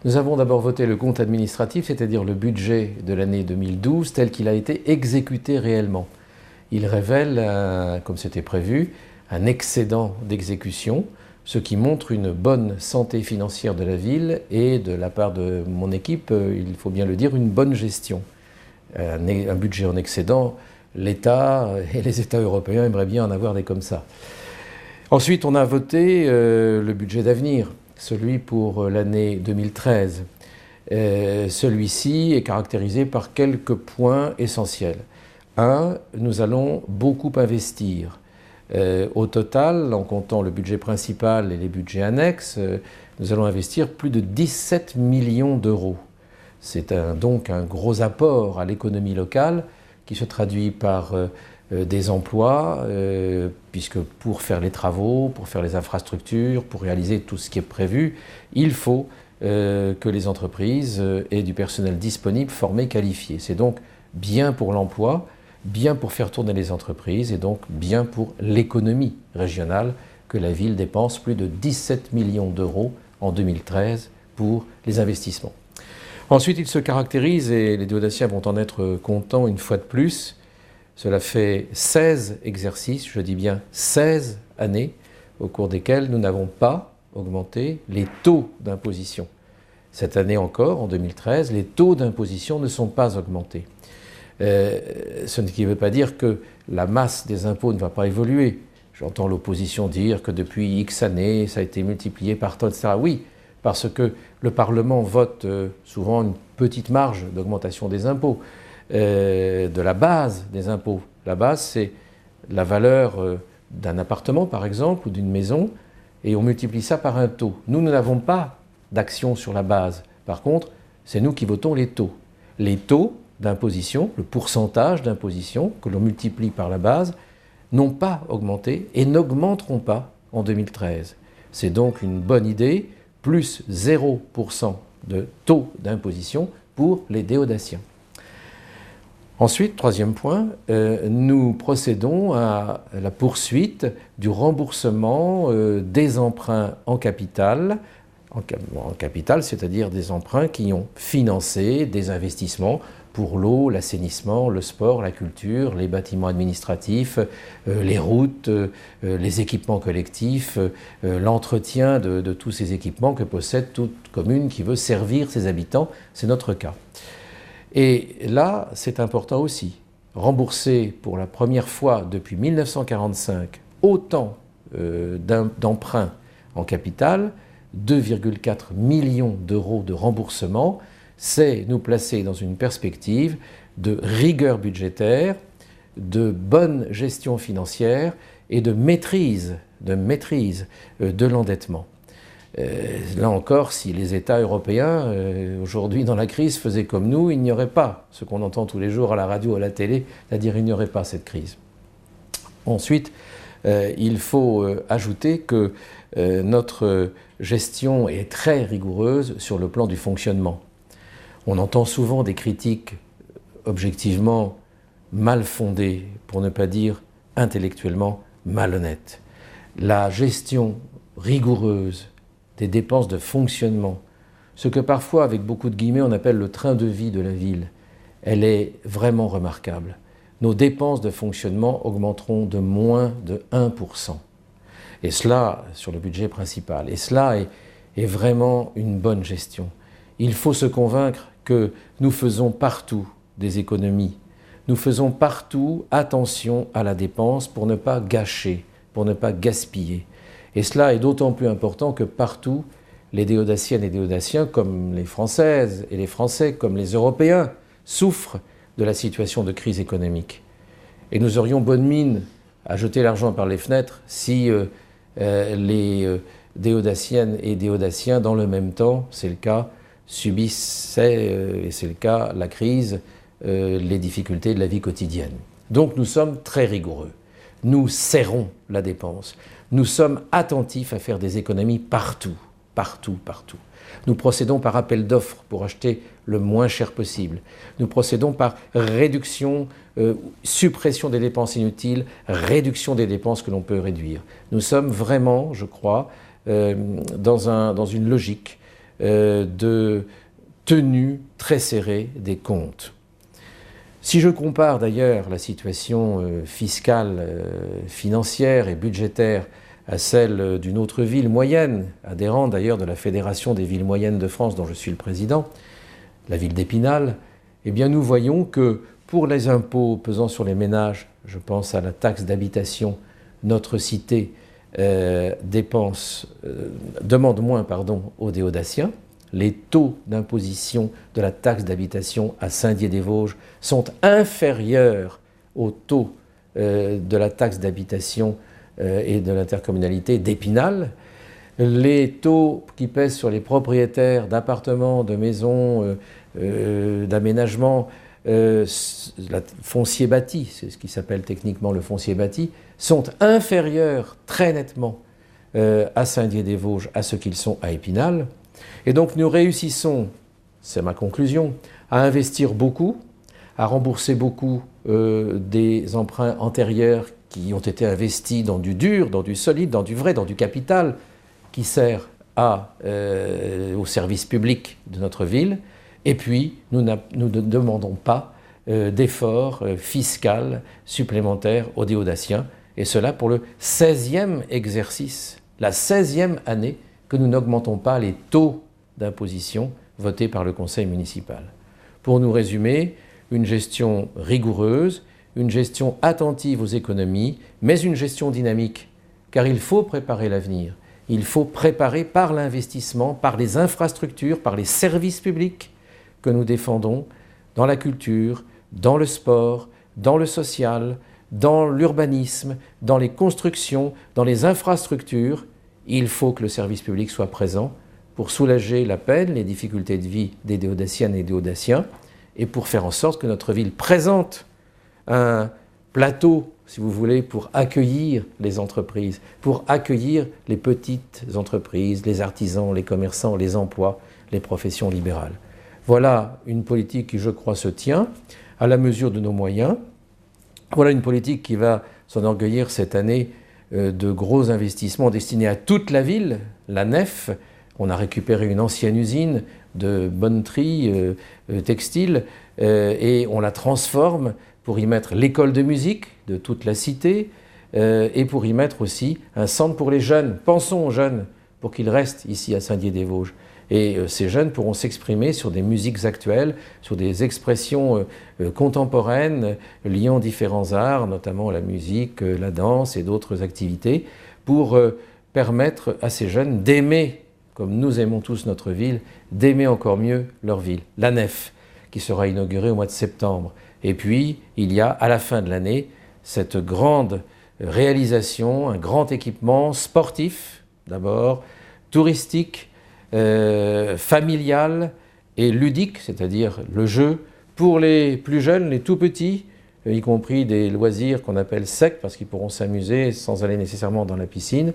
Nous avons d'abord voté le compte administratif, c'est-à-dire le budget de l'année 2012 tel qu'il a été exécuté réellement. Il révèle, comme c'était prévu, un excédent d'exécution, ce qui montre une bonne santé financière de la ville et de la part de mon équipe, il faut bien le dire, une bonne gestion. Un budget en excédent, l'État et les États européens aimeraient bien en avoir des comme ça. Ensuite, on a voté le budget d'avenir, celui pour l'année 2013. Celui-ci est caractérisé par quelques points essentiels. Un, nous allons beaucoup investir. Au total, en comptant le budget principal et les budgets annexes, nous allons investir plus de 17 millions d'euros. C'est donc un gros apport à l'économie locale qui se traduit par des emplois, puisque pour faire les travaux, pour faire les infrastructures, pour réaliser tout ce qui est prévu, il faut que les entreprises aient du personnel disponible, formé, qualifié. C'est donc bien pour l'emploi, bien pour faire tourner les entreprises et donc bien pour l'économie régionale que la ville dépense plus de 17 millions d'euros en 2013 pour les investissements. Ensuite, il se caractérise, et les Déodatiens vont en être contents une fois de plus, cela fait 16 exercices, je dis bien 16 années, au cours desquelles nous n'avons pas augmenté les taux d'imposition. Cette année encore, en 2013, les taux d'imposition ne sont pas augmentés. Ce qui ne veut pas dire que la masse des impôts ne va pas évoluer. J'entends l'opposition dire que depuis X années, ça a été multiplié par tant, etc. Oui, parce que le Parlement vote souvent une petite marge d'augmentation des impôts, de la base des impôts. La base, c'est la valeur d'un appartement, par exemple, ou d'une maison, et on multiplie ça par un taux. Nous n'avons pas d'action sur la base. Par contre, c'est nous qui votons les taux. Les taux d'imposition, le pourcentage d'imposition que l'on multiplie par la base, n'ont pas augmenté et n'augmenteront pas en 2013. C'est donc une bonne idée, plus 0% de taux d'imposition pour les Déodatiens. Ensuite, troisième point, nous procédons à la poursuite du remboursement des emprunts en capital, c'est-à-dire des emprunts qui ont financé des investissements pour l'eau, l'assainissement, le sport, la culture, les bâtiments administratifs, les routes, les équipements collectifs, l'entretien de tous ces équipements que possède toute commune qui veut servir ses habitants. C'est notre cas. Et là, c'est important aussi, rembourser pour la première fois depuis 1945 autant d'emprunts en capital, 2,4 millions d'euros de remboursement, c'est nous placer dans une perspective de rigueur budgétaire, de bonne gestion financière et de maîtrise de l'endettement. Là encore, si les États européens, aujourd'hui dans la crise, faisaient comme nous, il n'y aurait pas ce qu'on entend tous les jours à la radio, à la télé, c'est-à-dire il n'y aurait pas cette crise. Ensuite, il faut ajouter que notre gestion est très rigoureuse sur le plan du fonctionnement. On entend souvent des critiques objectivement mal fondées, pour ne pas dire intellectuellement malhonnêtes. La gestion rigoureuse des dépenses de fonctionnement, ce que parfois, avec beaucoup de guillemets, on appelle le train de vie de la ville, elle est vraiment remarquable. Nos dépenses de fonctionnement augmenteront de moins de 1%. Et cela, sur le budget principal. Et cela est vraiment une bonne gestion. Il faut se convaincre que nous faisons partout des économies. Nous faisons partout attention à la dépense pour ne pas gâcher, pour ne pas gaspiller. Et cela est d'autant plus important que partout, les Déodatiennes et Déodatiens, comme les Françaises et les Français, comme les Européens, souffrent de la situation de crise économique. Et nous aurions bonne mine à jeter l'argent par les fenêtres si les Déodatiennes et Déodatiens, dans le même temps, c'est le cas, subissaient, et c'est le cas, la crise, les difficultés de la vie quotidienne. Donc nous sommes très rigoureux. Nous serrons la dépense. Nous sommes attentifs à faire des économies partout, partout, partout. Nous procédons par appel d'offres pour acheter le moins cher possible. Nous procédons par réduction, suppression des dépenses inutiles, réduction des dépenses que l'on peut réduire. Nous sommes vraiment, je crois, dans une logique de tenue très serrée des comptes. Si je compare d'ailleurs la situation fiscale, financière et budgétaire à celle d'une autre ville moyenne, adhérente d'ailleurs de la Fédération des villes moyennes de France dont je suis le président, la ville d'Épinal, eh bien nous voyons que pour les impôts pesant sur les ménages, je pense à la taxe d'habitation, notre cité demande moins aux Déodatiens. Les taux d'imposition de la taxe d'habitation à Saint-Dié-des-Vosges sont inférieurs aux taux de la taxe d'habitation et de l'intercommunalité d'Épinal. Les taux qui pèsent sur les propriétaires d'appartements, de maisons, d'aménagements, foncier bâti, c'est ce qui s'appelle techniquement le foncier bâti, sont inférieurs très nettement à Saint-Dié-des-Vosges à ce qu'ils sont à Épinal. Et donc nous réussissons, c'est ma conclusion, à investir beaucoup, à rembourser beaucoup des emprunts antérieurs qui ont été investis dans du dur, dans du solide, dans du vrai, dans du capital qui sert au service public de notre ville. Et puis, nous ne demandons pas d'efforts fiscaux supplémentaires aux Déodatiens, et cela pour le 16e exercice, la 16e année que nous n'augmentons pas les taux d'imposition votés par le conseil municipal. Pour nous résumer, une gestion rigoureuse, une gestion attentive aux économies, mais une gestion dynamique, car il faut préparer l'avenir. Il faut préparer par l'investissement, par les infrastructures, par les services publics que nous défendons dans la culture, dans le sport, dans le social, dans l'urbanisme, dans les constructions, dans les infrastructures. Il faut que le service public soit présent pour soulager la peine, les difficultés de vie des Déodatiennes et Déodatiens, et pour faire en sorte que notre ville présente un plateau, si vous voulez, pour accueillir les entreprises, pour accueillir les petites entreprises, les artisans, les commerçants, les emplois, les professions libérales. Voilà une politique qui, je crois, se tient à la mesure de nos moyens. Voilà une politique qui va s'enorgueillir cette année de gros investissements destinés à toute la ville, la nef. On a récupéré une ancienne usine de bonnetterie textile et on la transforme pour y mettre l'école de musique de toute la cité et pour y mettre aussi un centre pour les jeunes. Pensons aux jeunes pour qu'ils restent ici à Saint-Dié-des-Vosges. Et ces jeunes pourront s'exprimer sur des musiques actuelles, sur des expressions contemporaines liant différents arts, notamment la musique, la danse et d'autres activités, pour permettre à ces jeunes d'aimer, comme nous aimons tous notre ville, d'aimer encore mieux leur ville. La nef, qui sera inaugurée au mois de septembre. Et puis, il y a à la fin de l'année cette grande réalisation, un grand équipement sportif, d'abord, touristique, familial et ludique, c'est-à-dire le jeu, pour les plus jeunes, les tout petits, y compris des loisirs qu'on appelle secs, parce qu'ils pourront s'amuser sans aller nécessairement dans la piscine.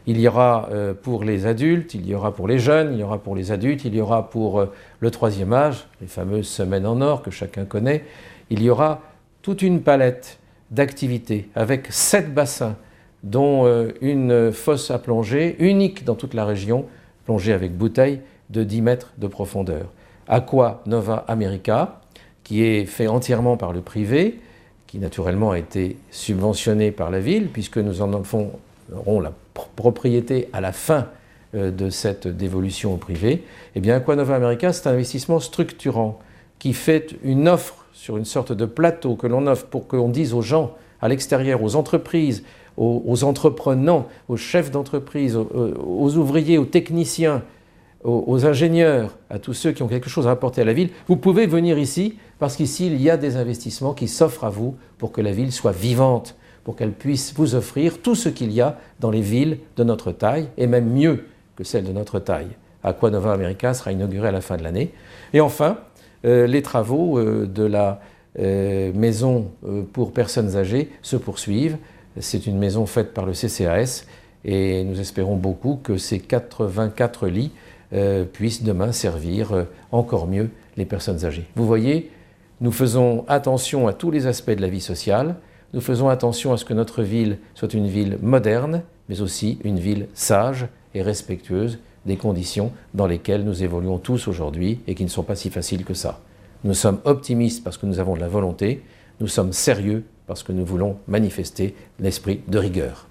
Il y aura pour les adultes, il y aura pour les jeunes, il y aura pour les adultes, il y aura pour le troisième âge, les fameuses semaines en or que chacun connaît. Il y aura toute une palette d'activités avec 7 bassins, dont une fosse à plonger, unique dans toute la région, plongée avec bouteille de 10 mètres de profondeur. Aqua Nova America, qui est fait entièrement par le privé, qui naturellement a été subventionné par la ville, puisque nous en aurons la propriété à la fin de cette dévolution au privé. Eh bien, Aqua Nova America, c'est un investissement structurant qui fait une offre sur une sorte de plateau que l'on offre pour qu'on dise aux gens à l'extérieur, aux entreprises, aux entreprenants, aux chefs d'entreprise, aux ouvriers, aux techniciens, aux ingénieurs, à tous ceux qui ont quelque chose à apporter à la ville, vous pouvez venir ici parce qu'ici il y a des investissements qui s'offrent à vous pour que la ville soit vivante, pour qu'elle puisse vous offrir tout ce qu'il y a dans les villes de notre taille, et même mieux que celles de notre taille. Aqua Nova America sera inauguré à la fin de l'année. Et enfin, les travaux de la maison pour personnes âgées se poursuivent. C'est une maison faite par le CCAS et nous espérons beaucoup que ces 84 lits puissent demain servir encore mieux les personnes âgées. Vous voyez, nous faisons attention à tous les aspects de la vie sociale, nous faisons attention à ce que notre ville soit une ville moderne, mais aussi une ville sage et respectueuse des conditions dans lesquelles nous évoluons tous aujourd'hui et qui ne sont pas si faciles que ça. Nous sommes optimistes parce que nous avons de la volonté, nous sommes sérieux parce que nous voulons manifester l'esprit de rigueur.